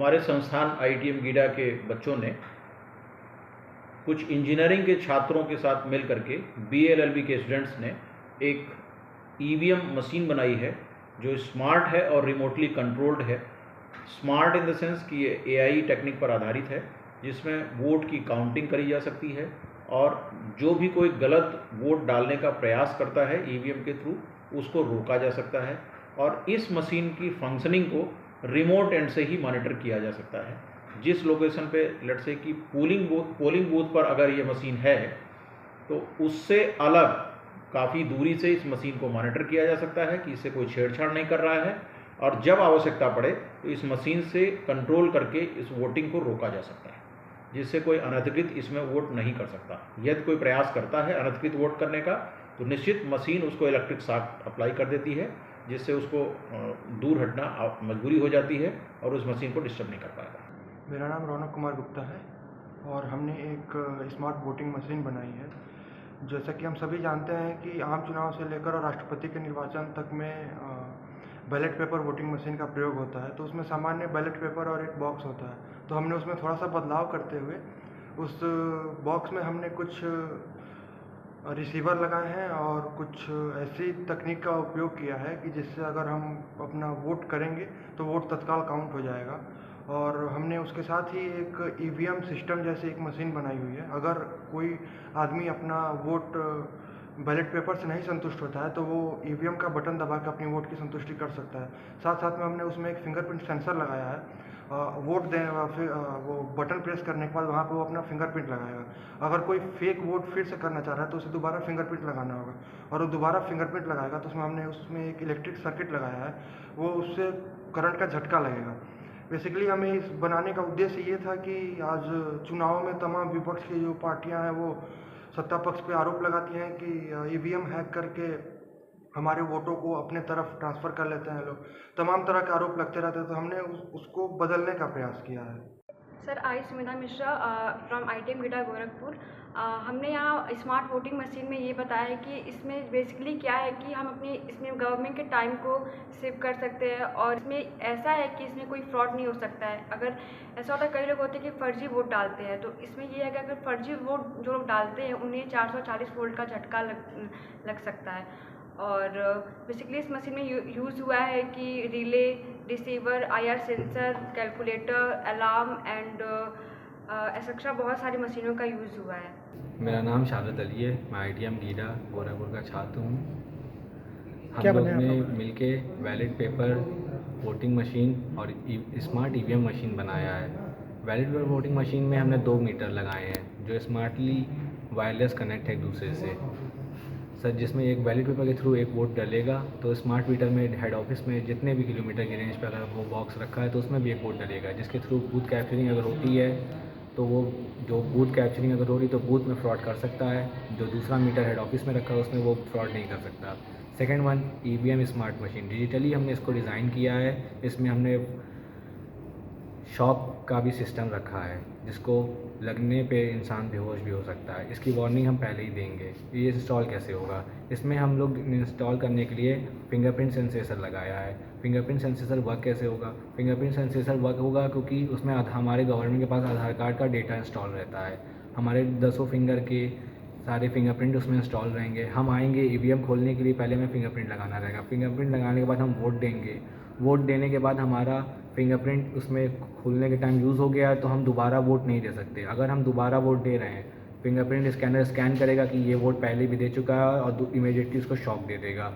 हमारे संस्थान IITM गीडा के बच्चों ने कुछ इंजीनियरिंग के छात्रों के साथ मिल करके BLLB के स्टूडेंट्स ने एक EVM मशीन बनाई है जो स्मार्ट है और रिमोटली कंट्रोल्ड है। स्मार्ट इन द सेंस कि ये AI टेक्निक पर आधारित है, जिसमें वोट की काउंटिंग करी जा सकती है और जो भी कोई गलत वोट डालने का प्रयास करता है EVM के थ्रू, उसको रोका जा सकता है और इस मशीन की फंक्शनिंग को रिमोट एंड से ही मॉनिटर किया जा सकता है। जिस लोकेशन पे लेट से कि पोलिंग बूथ पर अगर ये मशीन है तो उससे अलग काफ़ी दूरी से इस मशीन को मॉनिटर किया जा सकता है कि इससे कोई छेड़छाड़ नहीं कर रहा है और जब आवश्यकता पड़े तो इस मशीन से कंट्रोल करके इस वोटिंग को रोका जा सकता है, जिससे कोई अनधिकृत इसमें वोट नहीं कर सकता। यदि कोई प्रयास करता है अनधिकृत वोट करने का तो निश्चित मशीन उसको इलेक्ट्रिक शॉक अप्लाई कर देती है, जिससे उसको दूर हटना मजबूरी हो जाती है और उस मशीन को डिस्टर्ब नहीं कर पाएगा। मेरा नाम रौनक कुमार गुप्ता है और हमने एक स्मार्ट वोटिंग मशीन बनाई है। जैसा कि हम सभी जानते हैं कि आम चुनाव से लेकर और राष्ट्रपति के निर्वाचन तक में बैलेट पेपर वोटिंग मशीन का प्रयोग होता है, तो उसमें सामान्य बैलेट पेपर और एक बॉक्स होता है। तो हमने उसमें थोड़ा सा बदलाव करते हुए उस बॉक्स में हमने कुछ रिसीवर लगाए हैं और कुछ ऐसी तकनीक का उपयोग किया है कि जिससे अगर हम अपना वोट करेंगे तो वोट तत्काल काउंट हो जाएगा। और हमने उसके साथ ही एक EVM सिस्टम जैसे एक मशीन बनाई हुई है। अगर कोई आदमी अपना वोट बैलेट पेपर से नहीं संतुष्ट होता है तो वो EVM का बटन दबा के अपनी वोट की संतुष्टि कर सकता है। साथ साथ में हमने उसमें एक फिंगरप्रिंट सेंसर लगाया है। वोट दें फिर वो बटन प्रेस करने के बाद वहाँ पे वो अपना फिंगरप्रिंट लगाएगा। अगर कोई फेक वोट फिर से करना चाह रहा है तो उसे दोबारा फिंगरप्रिंट लगाना होगा और वो दोबारा फिंगरप्रिंट लगाएगा तो हमने उसमें एक इलेक्ट्रिक सर्किट लगाया है, वो उससे करंट का झटका लगेगा। बेसिकली हमें इस बनाने का उद्देश्य ये था कि आज चुनाव में तमाम विपक्ष की जो पार्टियां हैं वो सत्ता पक्ष पे आरोप लगाती हैं कि EVM हैक करके हमारे वोटों को अपने तरफ ट्रांसफ़र कर लेते हैं लोग। तमाम तरह के आरोप लगते रहते हैं, तो हमने उसको बदलने का प्रयास किया है। Sir, I Sumita Mishra from IITM GIDA Gorakhpur. हमने यहाँ स्मार्ट वोटिंग मशीन में ये बताया है कि इसमें बेसिकली क्या है कि हम अपनी इसमें गवर्नमेंट के टाइम को सेव कर सकते हैं और इसमें ऐसा है कि इसमें कोई फ्रॉड नहीं हो सकता है। अगर ऐसा होता है कई लोग होते हैं कि फर्जी वोट डालते हैं, तो इसमें ये है कि अगर फर्जी वोट जो लोग डालते हैं उन्हें 440 वोल्ट का झटका लग सकता है। और बेसिकली इस मशीन में यूज़ हुआ है कि relay, receiver, IR sensor, calculator, alarm and etcetera बहुत सारी मशीनों का यूज़ हुआ है। मेरा नाम शारद अली है, मैं IITM गीडा गोरखपुर का छात्र हूँ। हम लोग ने मिलके बैलेट पेपर वोटिंग मशीन और स्मार्ट EVM मशीन बनाया है। बैलेट पेपर वोटिंग मशीन में हमने 2 मीटर लगाए हैं जो स्मार्टली वायरलेस कनेक्ट है एक दूसरे से सर, जिसमें एक बैलेट पेपर के थ्रू एक वोट डलेगा तो स्मार्ट मीटर में हेड ऑफिस में जितने भी किलोमीटर की रेंज पर अगर वो बॉक्स रखा है तो उसमें भी एक वोट डलेगा, जिसके थ्रू बूथ कैप्चरिंग अगर होती है तो वो जो बूथ कैप्चरिंग अगर हो रही तो बूथ में फ्रॉड कर सकता है। जो दूसरा मीटर हेड ऑफिस में रखा है उसमें वो फ्रॉड नहीं कर सकता। Second one EVM smart machine, digitally हमने इसको डिज़ाइन किया है। इसमें हमने शॉक का भी सिस्टम रखा है जिसको लगने पे इंसान बेहोश भी हो सकता है। इसकी वार्निंग हम पहले ही देंगे। ये इंस्टॉल कैसे होगा, इसमें हम लोग इंस्टॉल करने के लिए फिंगरप्रिंट सेंसेसर लगाया है। फिंगरप्रिंट सेंसेसर वर्क कैसे होगा, फिंगरप्रिंट सेंसेसर वर्क होगा क्योंकि उसमें हमारे गवर्नमेंट के पास आधार कार्ड का डेटा इंस्टॉल रहता है। हमारे 10 फिंगर के सारे फिंगरप्रिंट उसमें इंस्टॉल रहेंगे। हम आएंगे EVM खोलने के लिए पहले हमें फिंगरप्रिंट लगाना रहेगा। फिंगरप्रिंट लगाने के बाद हम वोट देंगे। वोट देने के बाद हमारा फिंगरप्रिंट उसमें खुलने के टाइम यूज़ हो गया है तो हम दोबारा वोट नहीं दे सकते। अगर हम दोबारा वोट दे रहे हैं, फिंगरप्रिंट स्कैनर स्कैन करेगा कि ये वोट पहले भी दे चुका है और इमीडिएटली उसको शॉक दे देगा।